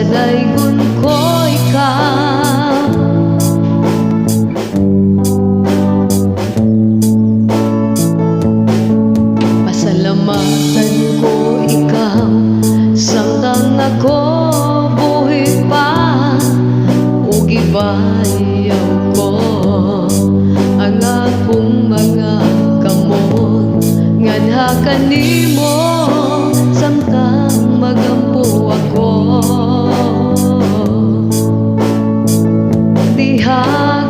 daygon ko ikaw. Pasalamatan ko ikaw samtang ako buhi pa, ug gibayaw ko ang akong mga kamot nganha kanimo samtang magampo ako. Diha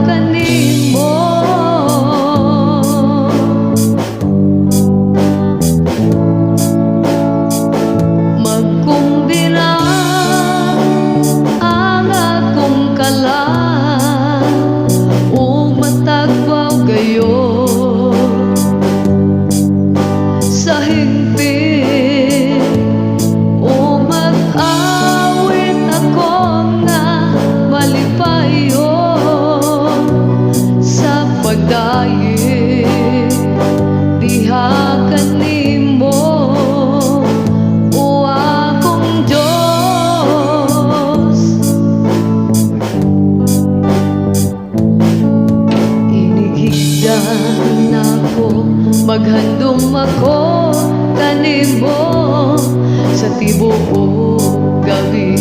kanimo magkumbira ang akong kalan ug matagbaw gayon sa hingpit o mag-awit ako nga malipayon sa pagdayi. Diha kanimo o akong Diyos, inigigdan ako, maghandom ako kanimo sa tibuok gabi.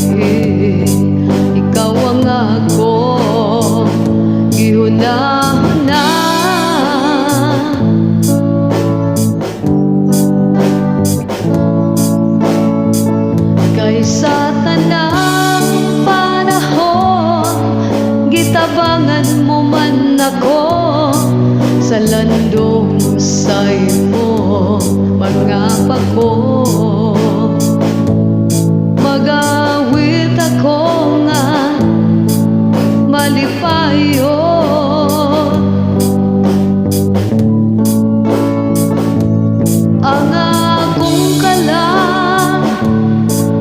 Ikaw ang ako gihuna-huna, kaysa tanang panahon gitabangan mo man ako sa landong sa imo mga pako. Magawit ako nga malipayon ang akong kalang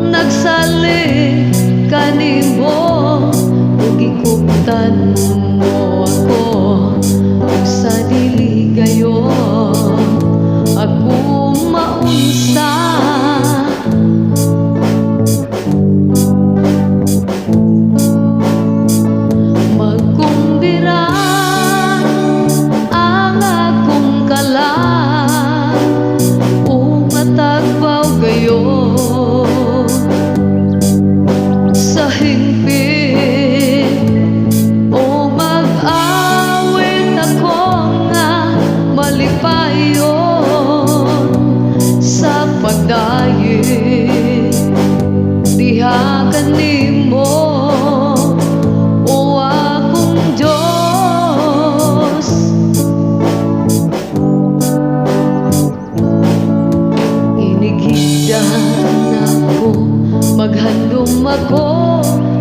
nagsalig kanimo ug gikuptan mo ako ug sa dili gayon ako maunsa. Magkumbira ang akong kalan ug matagbaw gayon sa hingpit o mag-awit ako nga malipayon sa pagdayi. Diha kanimo o akong Diyos, inigigdan ako, maghandom ako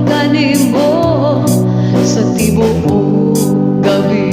kanimo sa tibuok gabi.